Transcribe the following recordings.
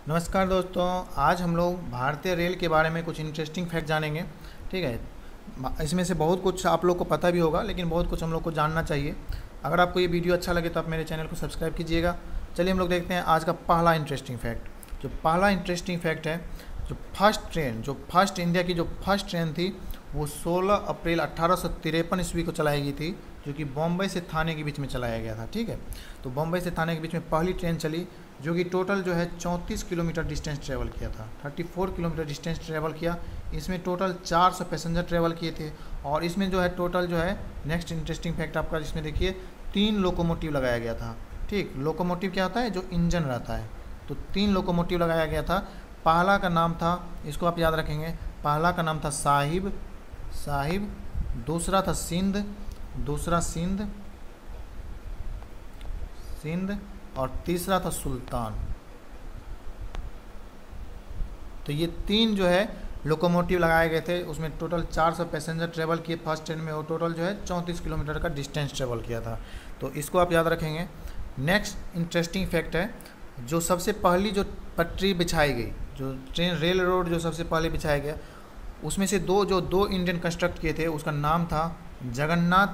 नमस्कार दोस्तों। आज हम लोग भारतीय रेल के बारे में कुछ इंटरेस्टिंग फैक्ट जानेंगे। ठीक है। इसमें से बहुत कुछ आप लोग को पता भी होगा, लेकिन बहुत कुछ हम लोग को जानना चाहिए। अगर आपको ये वीडियो अच्छा लगे तो आप मेरे चैनल को सब्सक्राइब कीजिएगा। चलिए हम लोग देखते हैं आज का पहला इंटरेस्टिंग फैक्ट। जो पहला इंटरेस्टिंग फैक्ट है, जो फर्स्ट इंडिया की जो फर्स्ट ट्रेन थी वो 16 अप्रैल 1853 ईस्वी को चलाई गई थी, जो कि बॉम्बे से थाने के बीच में चलाया गया था। ठीक है। तो बॉम्बे से थाने के बीच में पहली ट्रेन चली, जो कि टोटल जो है 34 किलोमीटर डिस्टेंस ट्रेवल किया था। 34 किलोमीटर डिस्टेंस ट्रेवल किया। इसमें टोटल 400 पैसेंजर ट्रेवल किए थे। और इसमें जो है टोटल जो है नेक्स्ट इंटरेस्टिंग फैक्ट आपका, इसमें देखिए 3 लोकोमोटिव लगाया गया था। ठीक, लोकोमोटिव क्या होता है? जो इंजन रहता है। तो 3 लोकोमोटिव लगाया गया था। पहला का नाम था, इसको आप याद रखेंगे, पहला का नाम था साहिब, दूसरा था सिंध, और तीसरा था सुल्तान। तो ये 3 जो है लोकोमोटिव लगाए गए थे। उसमें टोटल 400 पैसेंजर ट्रेवल किए फर्स्ट ट्रेन में, और टोटल जो है 34 किलोमीटर का डिस्टेंस ट्रेवल किया था। तो इसको आप याद रखेंगे। नेक्स्ट इंटरेस्टिंग फैक्ट है, जो सबसे पहली जो पटरी बिछाई गई, जो ट्रेन रेल रोड जो सबसे पहले बिछाया गया, उसमें से दो इंजन कंस्ट्रक्ट किए थे। उसका नाम था जगन्नाथ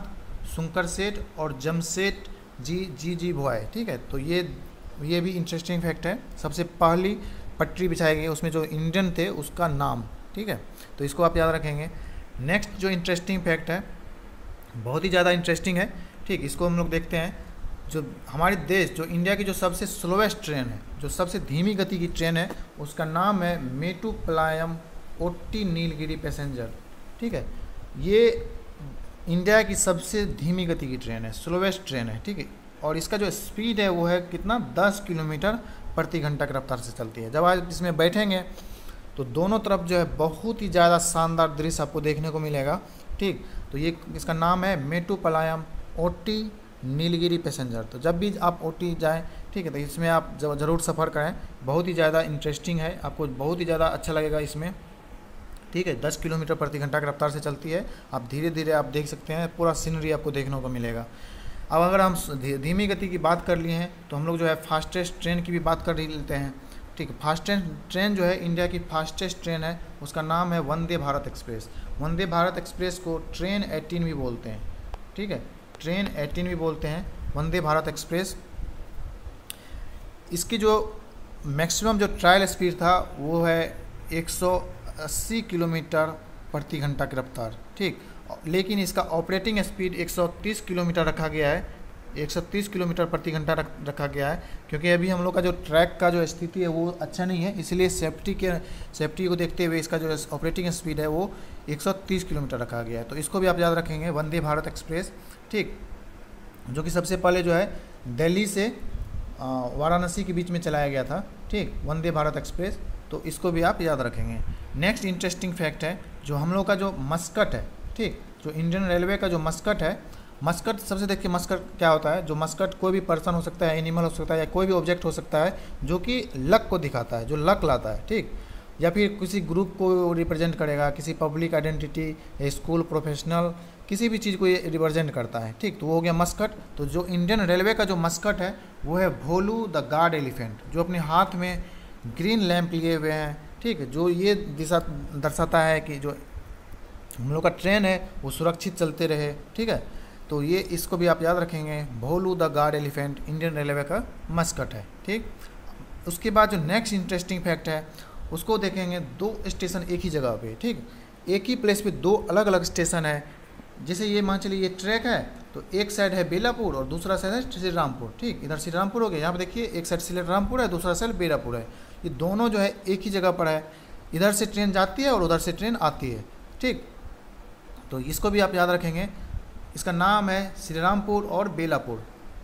शुंकर सेठ और जमशेद जी भोय। ठीक है। तो ये भी इंटरेस्टिंग फैक्ट है। सबसे पहली पटरी बिछाई गई, उसमें जो इंजन थे उसका नाम। ठीक है। तो इसको आप याद रखेंगे। नेक्स्ट जो इंटरेस्टिंग फैक्ट है, बहुत ही ज़्यादा इंटरेस्टिंग है। ठीक, इसको हम लोग देखते हैं। जो हमारे देश, जो इंडिया की जो सबसे स्लोवेस्ट ट्रेन है, जो सबसे धीमी गति की ट्रेन है, उसका नाम है मेट्टुपालयम ओटी नीलगिरी पैसेंजर। ठीक है। ये इंडिया की सबसे धीमी गति की ट्रेन है, स्लोवेस्ट ट्रेन है। ठीक है। और इसका जो स्पीड है वो है कितना, 10 किलोमीटर प्रति घंटा की रफ्तार से चलती है। जब आप इसमें बैठेंगे तो दोनों तरफ जो है बहुत ही ज़्यादा शानदार दृश्य आपको देखने को मिलेगा। ठीक, तो ये इसका नाम है मेट्टुपालयम ओटी नीलगिरी पैसेंजर। तो जब भी आप ओटी जाएँ, ठीक है, तो इसमें आप ज़रूर सफ़र करें। बहुत ही ज़्यादा इंटरेस्टिंग है, आपको बहुत ही ज़्यादा अच्छा लगेगा इसमें। ठीक है। 10 किलोमीटर प्रति घंटा की रफ्तार से चलती है। आप धीरे धीरे आप देख सकते हैं, पूरा सीनरी आपको देखने को मिलेगा। अब अगर हम धीमी गति की बात कर लिए हैं, तो हम लोग जो है फास्टेस्ट ट्रेन की भी बात कर ही लेते हैं। ठीक है। फास्टेस्ट ट्रेन जो है इंडिया की फास्टेस्ट ट्रेन है, उसका नाम है वंदे भारत एक्सप्रेस। वंदे भारत एक्सप्रेस को ट्रेन 18 भी बोलते हैं। ठीक है, ट्रेन 18 भी बोलते हैं, वंदे भारत एक्सप्रेस। इसकी जो मैक्सिमम जो ट्रायल स्पीड था वो है 180 किलोमीटर प्रति घंटा की रफ्तार। ठीक, लेकिन इसका ऑपरेटिंग स्पीड 130 किलोमीटर रखा गया है, 130 किलोमीटर प्रति घंटा रखा गया है, क्योंकि अभी हम लोग का जो ट्रैक का जो स्थिति है वो अच्छा नहीं है, इसलिए सेफ्टी को देखते हुए इसका जो ऑपरेटिंग स्पीड है वो 130 किलोमीटर रखा गया है। तो इसको भी आप याद रखेंगे, वंदे भारत एक्सप्रेस। ठीक, जो कि सबसे पहले जो है दिल्ली से वाराणसी के बीच में चलाया गया था। ठीक, वंदे भारत एक्सप्रेस। तो इसको भी आप याद रखेंगे। नेक्स्ट इंटरेस्टिंग फैक्ट है, जो हम लोग का जो मस्कट है, ठीक, जो इंडियन रेलवे का जो मस्कट है, मस्कट सबसे देखिए मस्कट क्या होता है। जो मस्कट कोई भी पर्सन हो सकता है, एनिमल हो सकता है, या कोई भी ऑब्जेक्ट हो सकता है जो कि लक को दिखाता है, जो लक लाता है। ठीक, या फिर किसी ग्रुप को रिप्रेजेंट करेगा, किसी पब्लिक आइडेंटिटी, स्कूल, प्रोफेशनल, किसी भी चीज़ को ये रिप्रेजेंट करता है। ठीक, तो वो हो गया मस्कट। तो जो इंडियन रेलवे का जो मस्कट है वो है भोलू द गार्ड एलिफेंट, जो अपने हाथ में ग्रीन लैंप लिए हुए हैं। ठीक है, जो ये दिशा दर्शाता है कि जो हम लोग का ट्रेन है वो सुरक्षित चलते रहे। ठीक है, तो ये इसको भी आप याद रखेंगे, Bholu the guard elephant Indian railway का मस्कट है। ठीक, उसके बाद जो नेक्स्ट इंटरेस्टिंग फैक्ट है उसको देखेंगे। 2 स्टेशन एक ही जगह पे, ठीक, एक ही प्लेस पे 2 अलग अलग स्टेशन है। जैसे ये मान चलिए ये ट्रैक है, तो एक साइड है बेलापुर और दूसरा साइड है श्री रामपुर। ठीक, इधर श्री रामपुर हो गया, यहाँ पे देखिए एक साइड श्री रामपुर है, दूसरा साइड बेलापुर है। ये दोनों जो है एक ही जगह पर है, इधर से ट्रेन जाती है और उधर से ट्रेन आती है। ठीक, तो इसको भी आप याद रखेंगे। इसका नाम है श्री रामपुर और बेलापुर।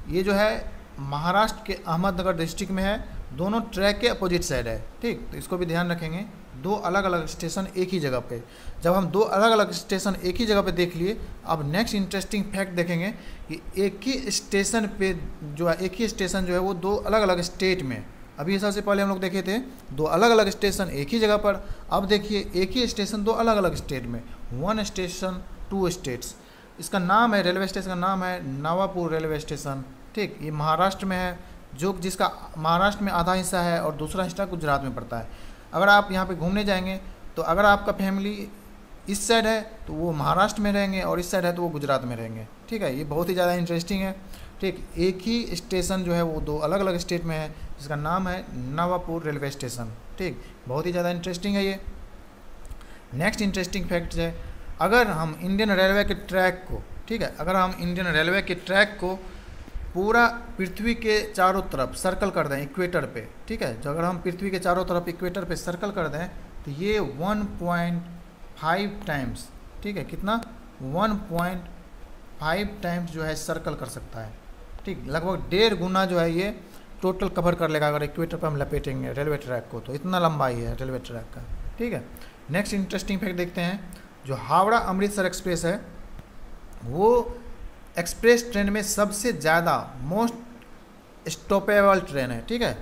ये जो है महाराष्ट्र के अहमदनगर डिस्ट्रिक्ट में है, दोनों ट्रैक के अपोजिट साइड है। ठीक, तो इसको भी ध्यान रखेंगे। 2 अलग अलग स्टेशन एक ही जगह पे। जब हम 2 अलग अलग स्टेशन एक ही जगह पे देख लिए, अब नेक्स्ट इंटरेस्टिंग फैक्ट देखेंगे कि एक ही स्टेशन पे जो है, एक ही स्टेशन जो है वो 2 अलग अलग स्टेट में। अभी सबसे पहले हम लोग देखे थे 2 अलग अलग स्टेशन एक ही जगह पर। अब देखिए एक ही स्टेशन 2 अलग अलग स्टेट में, 1 स्टेशन 2 स्टेट्स। इसका नाम है, रेलवे स्टेशन का नाम है नवापुर रेलवे स्टेशन। ठीक, ये महाराष्ट्र में है। जो जिसका महाराष्ट्र में आधा हिस्सा है और दूसरा हिस्सा गुजरात में पड़ता है। अगर आप यहाँ पे घूमने जाएंगे तो अगर आपका फैमिली इस साइड है तो वो महाराष्ट्र में रहेंगे और इस साइड है तो वो गुजरात में रहेंगे। ठीक है, ये बहुत ही ज़्यादा इंटरेस्टिंग है। ठीक, एक ही स्टेशन जो है वो दो अलग अलग स्टेट में है, जिसका नाम है नवापुर रेलवे स्टेशन। ठीक, बहुत ही ज़्यादा इंटरेस्टिंग है ये। नेक्स्ट इंटरेस्टिंग फैक्ट है, अगर हम इंडियन रेलवे के ट्रैक को, ठीक है, अगर हम इंडियन रेलवे के ट्रैक को पूरा पृथ्वी के चारों तरफ सर्कल कर दें इक्वेटर पे, ठीक है, जो अगर हम पृथ्वी के चारों तरफ इक्वेटर पे सर्कल कर दें तो ये 1.5 टाइम्स, ठीक है, कितना 1.5 टाइम्स जो है सर्कल कर सकता है। ठीक, लगभग 1.5 गुना जो है ये टोटल कवर कर लेगा अगर इक्वेटर पर हम लपेटेंगे रेलवे ट्रैक को, तो इतना लंबाई है रेलवे ट्रैक का। ठीक है, नेक्स्ट इंटरेस्टिंग फैक्ट देखते हैं, जो हावड़ा अमृतसर एक्सप्रेस है वो एक्सप्रेस ट्रेन में सबसे ज़्यादा मोस्ट स्टॉपेबल ट्रेन है। ठीक है,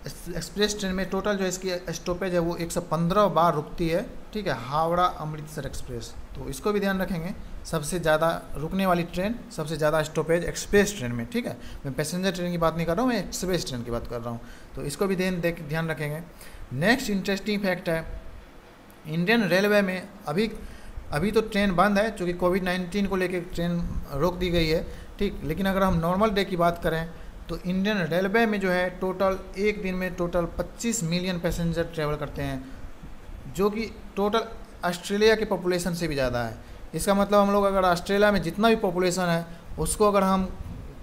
एक्सप्रेस ट्रेन में टोटल जो इसकी स्टॉपेज है वो 115 बार रुकती है। ठीक है, हावड़ा अमृतसर एक्सप्रेस, तो इसको भी ध्यान रखेंगे, सबसे ज़्यादा रुकने वाली ट्रेन, सबसे ज़्यादा स्टॉपेज एक्सप्रेस ट्रेन में। ठीक है, मैं पैसेंजर ट्रेन की बात नहीं कर रहा हूँ, मैं एक्सप्रेस ट्रेन की बात कर रहा हूँ, तो इसको भी ध्यान रखेंगे। नेक्स्ट इंटरेस्टिंग फैक्ट है, इंडियन रेलवे में अभी तो ट्रेन बंद है क्योंकि कोविड-19 को लेकर ट्रेन रोक दी गई है। ठीक, लेकिन अगर हम नॉर्मल डे की बात करें तो इंडियन रेलवे में जो है टोटल एक दिन में टोटल 25 मिलियन पैसेंजर ट्रेवल करते हैं, जो कि टोटल ऑस्ट्रेलिया की पॉपुलेशन से भी ज़्यादा है। इसका मतलब हम लोग अगर ऑस्ट्रेलिया में जितना भी पॉपुलेशन है उसको अगर हम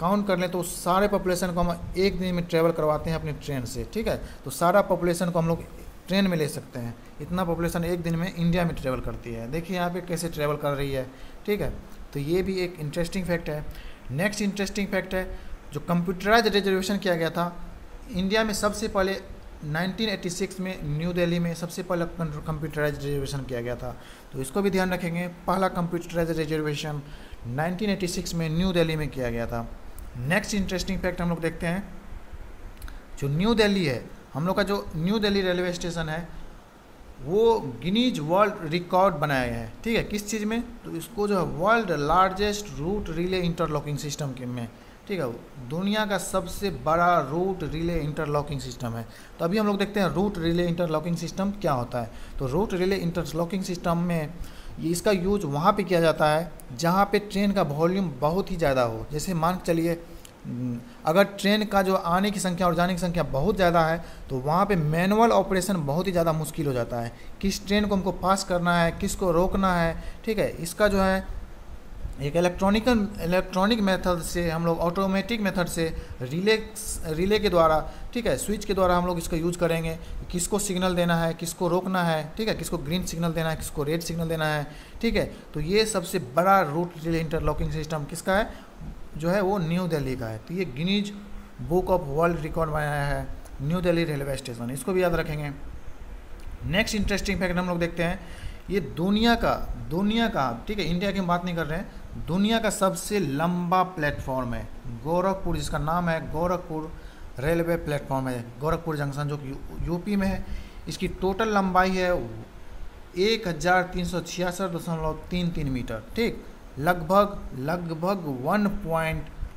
काउंट कर लें तो सारे पॉपुलेशन को हम एक दिन में ट्रेवल करवाते हैं अपनी ट्रेन से। ठीक है, तो सारा पॉपुलेशन को हम लोग ट्रेन में ले सकते हैं, इतना पॉपुलेशन एक दिन में इंडिया में ट्रेवल करती है। देखिए यहाँ पे कैसे ट्रेवल कर रही है। ठीक है, तो ये भी एक इंटरेस्टिंग फैक्ट है। नेक्स्ट इंटरेस्टिंग फैक्ट है, जो कंप्यूटराइज रिजर्वेशन किया गया था इंडिया में सबसे पहले 1986 में न्यू दिल्ली में सबसे पहले कंप्यूटराइज रिजर्वेशन किया गया था, तो इसको भी ध्यान रखेंगे। पहला कंप्यूटराइज रिजर्वेशन 1986 में न्यू दिल्ली में किया गया था। नेक्स्ट इंटरेस्टिंग फैक्ट हम लोग देखते हैं, जो न्यू दिल्ली है, हम लोग का जो न्यू दिल्ली रेलवे स्टेशन है वो गिनीज वर्ल्ड रिकॉर्ड बनाया गया है। ठीक है, किस चीज़ में, तो इसको जो है world largest route relay interlocking system के में, ठीक है, दुनिया का सबसे बड़ा रूट रिले इंटरलॉकिंग सिस्टम है। तो अभी हम लोग देखते हैं रूट रिले इंटरलॉकिंग सिस्टम क्या होता है। तो रूट रिले इंटरलॉकिंग सिस्टम में इसका यूज वहाँ पे किया जाता है जहाँ पे ट्रेन का वॉल्यूम बहुत ही ज़्यादा हो। जैसे मान के चलिए अगर ट्रेन का जो आने की संख्या और जाने की संख्या बहुत ज़्यादा है तो वहाँ पे मैनुअल ऑपरेशन बहुत ही ज़्यादा मुश्किल हो जाता है, किस ट्रेन को हमको पास करना है, किसको रोकना है। ठीक है, इसका जो है एक इलेक्ट्रॉनिक मेथड से हम लोग ऑटोमेटिक मेथड से रिले के द्वारा, ठीक है, स्विच के द्वारा हम लोग इसका यूज करेंगे, किसको सिग्नल देना है, किसको रोकना है। ठीक है, किसको ग्रीन सिग्नल देना है, किसको रेड सिग्नल देना है। ठीक है, तो ये सबसे बड़ा रूट रिले इंटरलॉकिंग सिस्टम किसका है, जो है वो न्यू दिल्ली का है। तो ये Guinness book of world record बनाया है न्यू दिल्ली रेलवे स्टेशन, इसको भी याद रखेंगे। नेक्स्ट इंटरेस्टिंग फैक्ट हम लोग देखते हैं, ये दुनिया का, ठीक है, इंडिया की हम बात नहीं कर रहे हैं, दुनिया का सबसे लंबा प्लेटफॉर्म है गोरखपुर, जिसका नाम है गोरखपुर रेलवे प्लेटफॉर्म है, गोरखपुर जंक्शन, जो कि यूपी में है। इसकी टोटल लंबाई है 1366.33 मीटर। ठीक, लगभग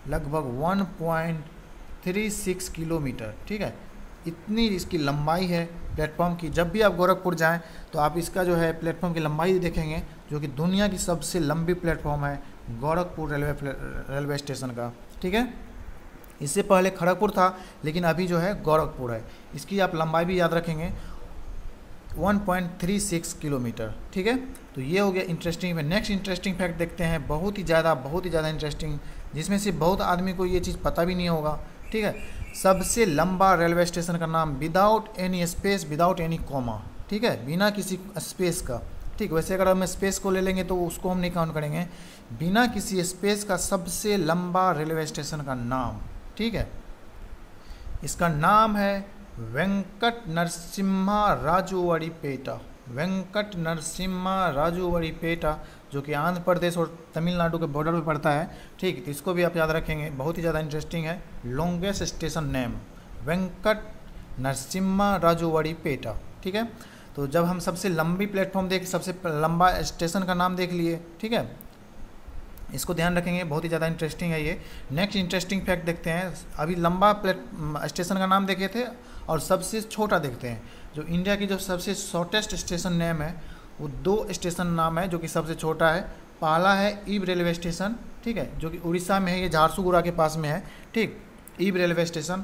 1.36 किलोमीटर। ठीक है, इतनी इसकी लंबाई है प्लेटफॉर्म की। जब भी आप गोरखपुर जाएं तो आप इसका जो है प्लेटफॉर्म की लंबाई देखेंगे, जो कि दुनिया की सबसे लंबी प्लेटफॉर्म है गोरखपुर रेलवे स्टेशन का। ठीक है, इससे पहले खड़गपुर था लेकिन अभी जो है गोरखपुर है। इसकी आप लंबाई भी याद रखेंगे 1.36 किलोमीटर। ठीक है, तो ये हो गया इंटरेस्टिंग। नेक्स्ट इंटरेस्टिंग फैक्ट देखते हैं, बहुत ही ज़्यादा इंटरेस्टिंग, जिसमें से बहुत आदमी को ये चीज़ पता भी नहीं होगा। ठीक है, सबसे लंबा रेलवे स्टेशन का नाम without any space, without any comma. ठीक है, बिना किसी स्पेस का। ठीक, वैसे अगर हम स्पेस को ले लेंगे तो उसको हम नहीं काउंट करेंगे, बिना किसी स्पेस का सबसे लंबा रेलवे स्टेशन का नाम। ठीक है, इसका नाम है वेंकट नरसिम्हा राजुवड़ीपेटा, वेंकट नरसिम्हा राजुवड़ीपेटा, जो कि आंध्र प्रदेश और तमिलनाडु के बॉर्डर पे पड़ता है। ठीक, तो इसको भी आप याद रखेंगे, बहुत ही ज़्यादा इंटरेस्टिंग है। Longest station name Venkatanarasimharajuvaripeta. ठीक है, तो जब हम सबसे लंबी प्लेटफॉर्म सबसे लंबा स्टेशन का नाम देख लिए, ठीक है, इसको ध्यान रखेंगे, बहुत ही ज़्यादा इंटरेस्टिंग है ये। नेक्स्ट इंटरेस्टिंग फैक्ट देखते हैं। अभी लंबा स्टेशन का नाम देखे थे और सबसे छोटा देखते हैं। जो इंडिया की जो सबसे शॉर्टेस्ट स्टेशन नेम है वो 2 स्टेशन नाम है जो कि सबसे छोटा है। पहला है ईब रेलवे स्टेशन, ठीक है, जो कि उड़ीसा में है, ये झारसुगुड़ा के पास में है, ठीक। ईब रेलवे स्टेशन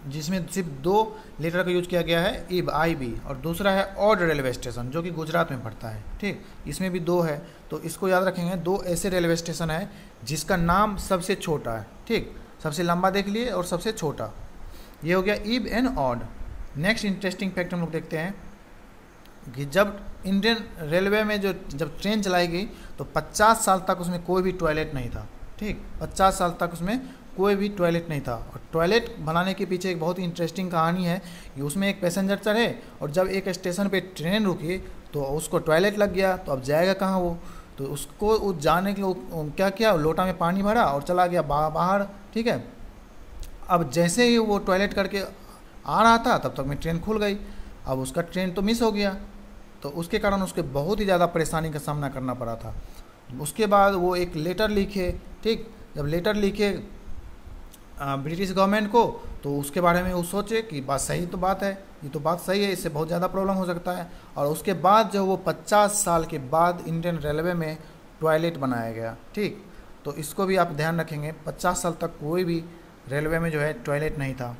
जिसमें सिर्फ 2 लेटर का यूज किया गया है, ईब IB, और दूसरा है ऑड रेलवे स्टेशन जो कि गुजरात में पड़ता है, ठीक। इसमें भी 2 है, तो इसको याद रखेंगे। 2 ऐसे रेलवे स्टेशन है जिसका नाम सबसे छोटा है, ठीक। सबसे लंबा देख लिए और सबसे छोटा, ये हो गया ईब and odd. Next interesting fact हम लोग देखते हैं कि जब इंडियन रेलवे में जब ट्रेन चलाई गई तो 50 साल तक उसमें कोई भी टॉयलेट नहीं था, ठीक। 50 साल तक उसमें कोई भी टॉयलेट नहीं था। और टॉयलेट बनाने के पीछे एक बहुत ही इंटरेस्टिंग कहानी है कि उसमें एक पैसेंजर चढ़े और जब एक स्टेशन पे ट्रेन रुकी तो उसको टॉयलेट लग गया, तो अब जाएगा कहाँ वो, तो उसको उस जाने के लिए क्या किया, लोटा में पानी भरा और चला गया बाहर, ठीक है। अब जैसे ही वो टॉयलेट करके आ रहा था तब तक में ट्रेन खुल गई। अब उसका ट्रेन तो मिस हो गया, तो उसके कारण उसके बहुत ही ज़्यादा परेशानी का सामना करना पड़ा था। उसके बाद वो एक लेटर लिखे, ठीक। जब लेटर लिखे ब्रिटिश गवर्नमेंट को, तो उसके बारे में वो सोचे कि बात सही तो बात है, ये तो बात सही है, इससे बहुत ज़्यादा प्रॉब्लम हो सकता है। और उसके बाद जो वो 50 साल के बाद इंडियन रेलवे में टॉयलेट बनाया गया, ठीक। तो इसको भी आप ध्यान रखेंगे, 50 साल तक कोई भी रेलवे में जो है टॉयलेट नहीं था।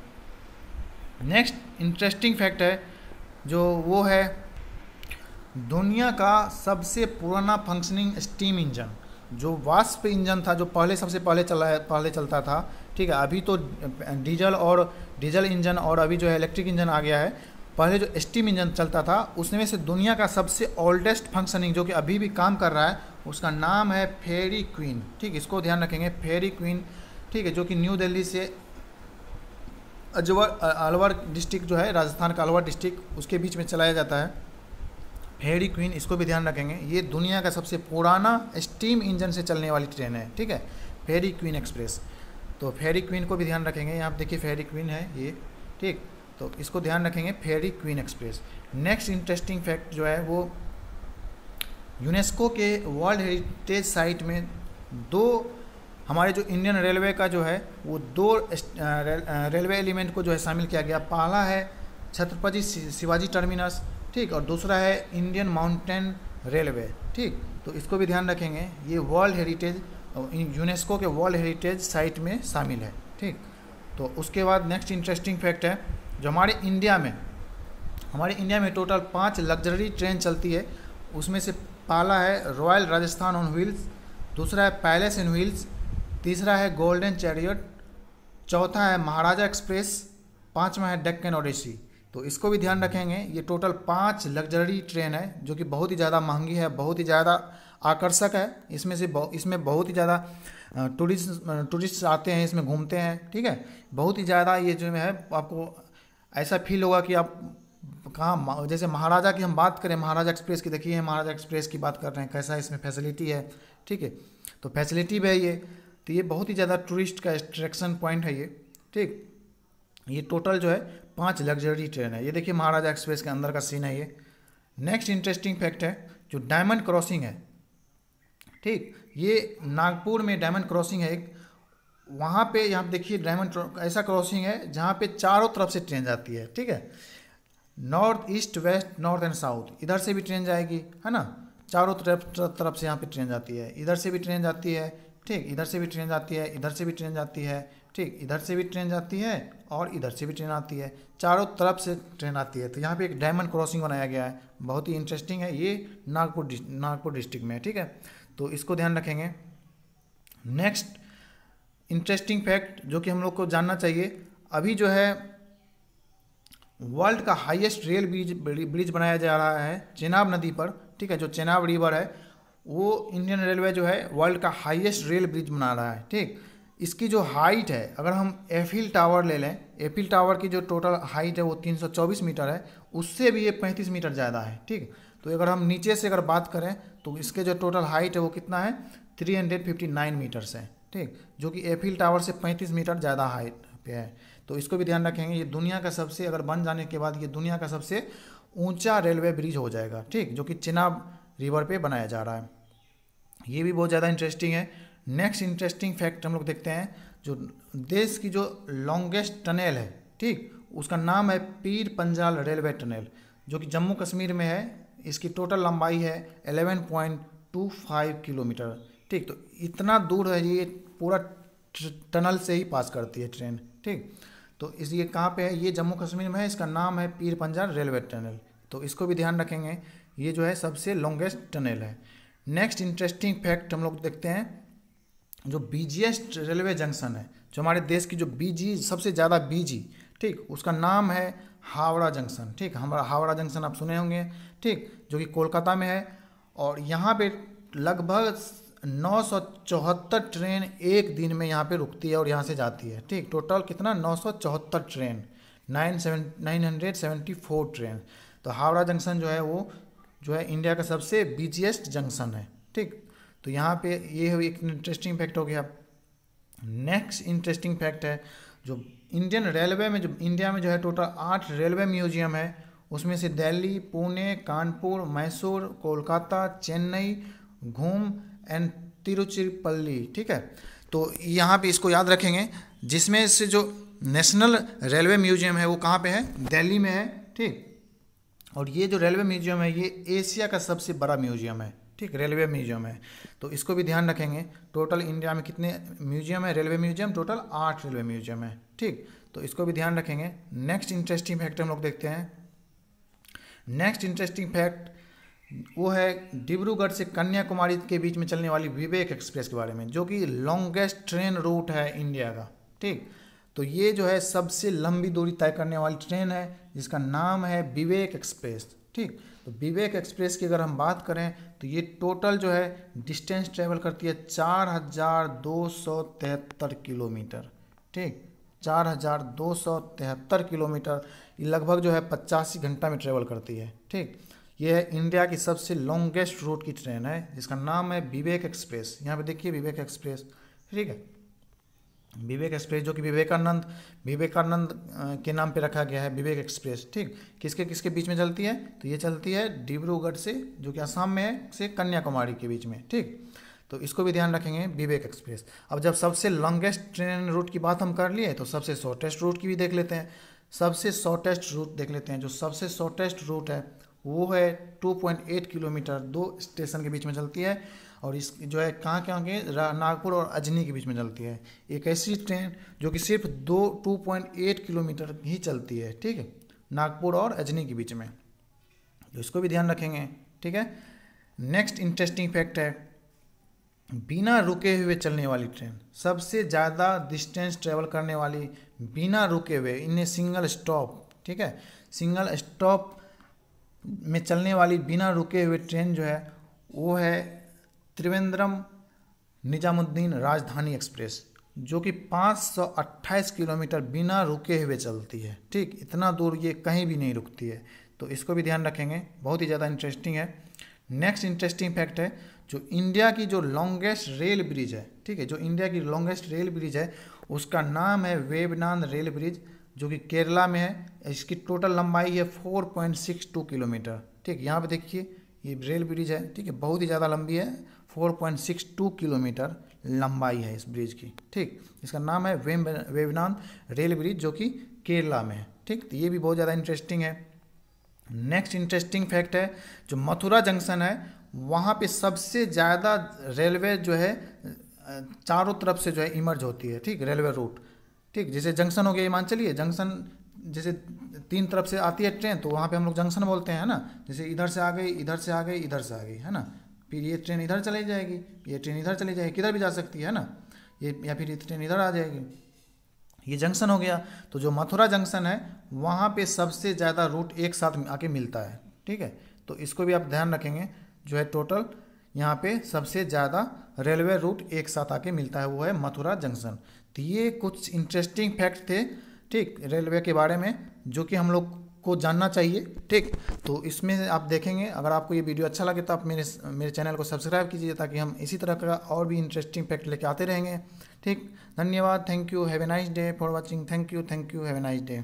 नेक्स्ट इंटरेस्टिंग फैक्ट है जो वो है दुनिया का सबसे पुराना फंक्शनिंग स्टीम इंजन, जो वाष्प इंजन था, जो सबसे पहले चलता था, ठीक है। अभी तो डीजल इंजन और अभी जो है इलेक्ट्रिक इंजन आ गया है। पहले जो स्टीम इंजन चलता था उसमें से दुनिया का सबसे ओल्डेस्ट फंक्शनिंग जो कि अभी भी काम कर रहा है उसका नाम है फेरी क्वीन, ठीक। इसको ध्यान रखेंगे, फेरी क्वीन, ठीक है, जो कि न्यू दिल्ली से अलवर डिस्ट्रिक्ट जो है, राजस्थान का अलवर डिस्ट्रिक्ट, उसके बीच में चलाया जाता है फेरी क्वीन। इसको भी ध्यान रखेंगे, ये दुनिया का सबसे पुराना स्टीम इंजन से चलने वाली ट्रेन है, ठीक है, फेरी क्वीन एक्सप्रेस। तो फेरी क्वीन को भी ध्यान रखेंगे, यहाँ आप देखिए फेरी क्वीन है ये, ठीक। तो इसको ध्यान रखेंगे, fairy queen express. Next interesting fact जो है वो यूनेस्को के वर्ल्ड हेरिटेज साइट में 2 हमारे जो इंडियन रेलवे का जो है वो 2 रेलवे एलिमेंट को जो है शामिल किया गया। पहला है छत्रपति शिवाजी टर्मिनस, ठीक, और दूसरा है इंडियन माउंटेन रेलवे, ठीक। तो इसको भी ध्यान रखेंगे, ये वर्ल्ड हेरिटेज यूनेस्को के वर्ल्ड हेरिटेज साइट में शामिल है, ठीक। तो उसके बाद नेक्स्ट इंटरेस्टिंग फैक्ट है जो हमारे इंडिया में टोटल 5 लग्जरी ट्रेन चलती है। उसमें से पहला है रॉयल राजस्थान ऑन व्हील्स, दूसरा है पैलेस इन व्हील्स, तीसरा है गोल्डन चैरियट, चौथा है महाराजा एक्सप्रेस, 5वां है डेक्कन ओडिसी। तो इसको भी ध्यान रखेंगे, ये टोटल 5 लग्जरी ट्रेन है जो कि बहुत ही ज़्यादा महंगी है, बहुत ही ज़्यादा आकर्षक है। इसमें बहुत ही ज़्यादा टूरिस्ट आते हैं, इसमें घूमते हैं, ठीक है। बहुत ही ज़्यादा ये जो है आपको ऐसा फील होगा कि आप कहाँ, जैसे महाराजा की हम बात करें, महाराजा एक्सप्रेस की देखिए, महाराजा एक्सप्रेस की बात कर रहे हैं, कैसा इसमें फैसिलिटी है, ठीक है। तो फैसिलिटी भी है ये, तो ये बहुत ही ज़्यादा टूरिस्ट का अट्रैक्शन पॉइंट है ये, ठीक। ये टोटल जो है 5 लग्जरी ट्रेन है। ये देखिए महाराजा एक्सप्रेस के अंदर का सीन है ये। नेक्स्ट इंटरेस्टिंग फैक्ट है जो डायमंड क्रॉसिंग है, ठीक। ये नागपुर में डायमंड क्रॉसिंग है एक, वहाँ पे यहाँ देखिए डायमंड ऐसा क्रॉसिंग है जहाँ पे चारों तरफ से ट्रेन जाती है, ठीक है। North east west north and south, इधर से भी ट्रेन जाएगी, है ना, चारों तरफ से यहाँ पे ट्रेन जाती है। इधर से भी ट्रेन जाती है, ठीक, इधर से भी ट्रेन जाती है, इधर से भी ट्रेन जाती है, ठीक, इधर से भी ट्रेन जाती है और इधर से भी ट्रेन आती है, चारों तरफ से ट्रेन आती है। तो यहाँ पे एक डायमंड क्रॉसिंग बनाया गया है, बहुत ही इंटरेस्टिंग है। ये नागपुर डिस्ट्रिक्ट में है, ठीक है। तो इसको ध्यान रखेंगे। नेक्स्ट इंटरेस्टिंग फैक्ट जो कि हम लोग को जानना चाहिए, अभी जो है वर्ल्ड का हाईएस्ट रेल ब्रिज बनाया जा रहा है चेनाब नदी पर, ठीक है। जो चेनाब रिवर है वो इंडियन रेलवे जो है वर्ल्ड का हाईएस्ट रेल ब्रिज बना रहा है, ठीक। इसकी जो हाइट है, अगर हम एफिल टावर ले लें, एफिल टावर की जो टोटल हाइट है वो 324 मीटर है, उससे भी ये 35 मीटर ज़्यादा है, ठीक। तो अगर हम नीचे से अगर बात करें तो इसके जो टोटल हाइट है वो कितना है, 359 मीटर्स है, ठीक, जो कि एफिल टावर से 35 मीटर ज़्यादा हाइट पे है। तो इसको भी ध्यान रखेंगे, ये दुनिया का सबसे, अगर बन जाने के बाद ये दुनिया का सबसे ऊंचा रेलवे ब्रिज हो जाएगा, ठीक, जो कि चेनाब रिवर पे बनाया जा रहा है। ये भी बहुत ज़्यादा इंटरेस्टिंग है। नेक्स्ट इंटरेस्टिंग फैक्ट हम लोग देखते हैं, जो देश की जो लॉन्गेस्ट टनल है, ठीक, उसका नाम है पीर पंजाल रेलवे टनल, जो कि जम्मू कश्मीर में है। इसकी टोटल लंबाई है 11.25 किलोमीटर, ठीक। तो इतना दूर है ये, पूरा टनल से ही पास करती है ट्रेन, ठीक। तो इस ये कहाँ पे है, ये जम्मू कश्मीर में है। इसका नाम है पीर पंजाल रेलवे टनल, तो इसको भी ध्यान रखेंगे। ये जो है सबसे लॉन्गेस्ट टनल है। नेक्स्ट इंटरेस्टिंग फैक्ट हम लोग देखते हैं, जो बिजिएस्ट रेलवे जंक्शन है, जो हमारे देश की जो बीजी सबसे ज़्यादा बीजी, ठीक, उसका नाम है हावड़ा जंक्शन, ठीक। हमारा हावड़ा जंक्शन आप सुने होंगे, ठीक, जो कि कोलकाता में है। और यहाँ पे लगभग 974 ट्रेन एक दिन में यहाँ पे रुकती है और यहाँ से जाती है, ठीक। टोटल कितना, 974 ट्रेन, 974 ट्रेन। तो हावड़ा जंक्शन जो है वो जो है इंडिया का सबसे बिजिएस्ट जंक्शन है, ठीक। तो यहाँ पे ये एक इंटरेस्टिंग फैक्ट हो गया। नेक्स्ट इंटरेस्टिंग फैक्ट है, जो इंडियन रेलवे में, जो इंडिया में जो है टोटल 8 रेलवे म्यूजियम है। उसमें से दिल्ली, पुणे, कानपुर, मैसूर, कोलकाता, चेन्नई, घूम एंड तिरुचिरापल्ली, ठीक है। तो यहाँ पे इसको याद रखेंगे, जिसमें से जो नेशनल रेलवे म्यूजियम है वो कहाँ पे है, दिल्ली में है, ठीक। और ये जो रेलवे म्यूजियम है ये एशिया का सबसे बड़ा म्यूजियम है, ठीक, रेलवे म्यूजियम है। तो इसको भी ध्यान रखेंगे। टोटल इंडिया में कितने म्यूजियम है, railway museum, total 8 railway museum है, ठीक। तो इसको भी ध्यान रखेंगे। नेक्स्ट इंटरेस्टिंग फैक्ट हम लोग देखते हैं। नेक्स्ट इंटरेस्टिंग फैक्ट वो है डिब्रूगढ़ से कन्याकुमारी के बीच में चलने वाली विवेक एक्सप्रेस के बारे में, जो कि लॉन्गेस्ट ट्रेन रूट है इंडिया का, ठीक। तो ये जो है सबसे लंबी दूरी तय करने वाली ट्रेन है, जिसका नाम है विवेक एक्सप्रेस, ठीक। तो विवेक एक्सप्रेस की अगर हम बात करें तो ये टोटल जो है डिस्टेंस ट्रेवल करती है 4273 किलोमीटर, ठीक, 4273 किलोमीटर। ये लगभग जो है 85 घंटा में ट्रेवल करती है, ठीक। ये है इंडिया की सबसे लॉन्गेस्ट रूट की ट्रेन है, जिसका नाम है विवेक एक्सप्रेस। यहाँ पे देखिए विवेक एक्सप्रेस, ठीक है, विवेक एक्सप्रेस, जो कि विवेकानंद के नाम पे रखा गया है विवेक एक्सप्रेस, ठीक। किसके किसके बीच में चलती है, तो ये चलती है डिब्रूगढ़ से, जो कि असम में है, से कन्याकुमारी के बीच में, ठीक। तो इसको भी ध्यान रखेंगे, विवेक एक्सप्रेस। अब जब सबसे लॉन्गेस्ट ट्रेन रूट की बात हम कर लिए, तो सबसे शॉर्टेस्ट रूट की भी देख लेते हैं। सबसे शॉर्टेस्ट रूट देख लेते हैं। जो सबसे शॉर्टेस्ट रूट है वो है 2.8 किलोमीटर, 2 स्टेशन के बीच में चलती है। और इस जो है कहाँ कहाँ के, नागपुर और अजनी के बीच में चलती है। एक ऐसी ट्रेन जो कि सिर्फ 2.8 किलोमीटर ही चलती है, ठीक है, नागपुर और अजनी के बीच में। तो इसको भी ध्यान रखेंगे, ठीक है। नेक्स्ट इंटरेस्टिंग फैक्ट है, बिना रुके हुए चलने वाली ट्रेन, सबसे ज़्यादा डिस्टेंस ट्रेवल करने वाली बिना रुके हुए, इन्हें सिंगल स्टॉप, ठीक है, सिंगल स्टॉप में चलने वाली बिना रुके हुए ट्रेन जो है वो है त्रिवेंद्रम निजामुद्दीन राजधानी एक्सप्रेस, जो कि 528 किलोमीटर बिना रुके हुए चलती है, ठीक। इतना दूर ये कहीं भी नहीं रुकती है। तो इसको भी ध्यान रखेंगे, बहुत ही ज़्यादा इंटरेस्टिंग है। नेक्स्ट इंटरेस्टिंग फैक्ट है, जो इंडिया की जो लॉन्गेस्ट रेल ब्रिज है, ठीक है, जो इंडिया की लॉन्गेस्ट रेल ब्रिज है उसका नाम है वेवनाड रेल ब्रिज, जो कि केरला में है। इसकी टोटल लंबाई है 4.62 किलोमीटर, ठीक। यहाँ पे देखिए ये रेल ब्रिज है, ठीक है, बहुत ही ज़्यादा लंबी है, 4.62 किलोमीटर लंबाई है इस ब्रिज की, ठीक। इसका नाम है वेवनाड रेल ब्रिज, जो कि केरला में है, ठीक। तो ये भी बहुत ज़्यादा इंटरेस्टिंग है। नेक्स्ट इंटरेस्टिंग फैक्ट है, जो मथुरा जंक्शन है वहाँ पे सबसे ज़्यादा रेलवे जो है चारों तरफ से जो है इमर्ज होती है, ठीक, रेलवे रूट, ठीक। जैसे जंक्शन हो गया, मान चलिए जंक्शन जैसे 3 तरफ से आती है ट्रेन, तो वहाँ पे हम लोग जंक्शन बोलते हैं ना। जैसे इधर से आ गई, इधर से आ गई, इधर से आ गई, है ना। फिर ये ट्रेन इधर चली जाएगी, ये ट्रेन इधर चली जाएगी, किधर भी जा सकती है ना ये, या फिर ये ट्रेन इधर आ जाएगी। ये जंक्शन हो गया। तो जो मथुरा जंक्शन है वहाँ पे सबसे ज़्यादा रूट एक साथ आके मिलता है, ठीक है। तो इसको भी आप ध्यान रखेंगे, जो है टोटल यहाँ पे सबसे ज़्यादा रेलवे रूट एक साथ आके मिलता है, वो है मथुरा जंक्शन। तो ये कुछ इंटरेस्टिंग फैक्ट थे, ठीक, रेलवे के बारे में, जो कि हम लोग को जानना चाहिए, ठीक। तो इसमें आप देखेंगे, अगर आपको ये वीडियो अच्छा लगे तो आप मेरे चैनल को सब्सक्राइब कीजिए, ताकि हम इसी तरह का और भी इंटरेस्टिंग फैक्ट लेके आते रहेंगे, ठीक। धन्यवाद, thank you, have a nice day for watching, thank you, have a nice day.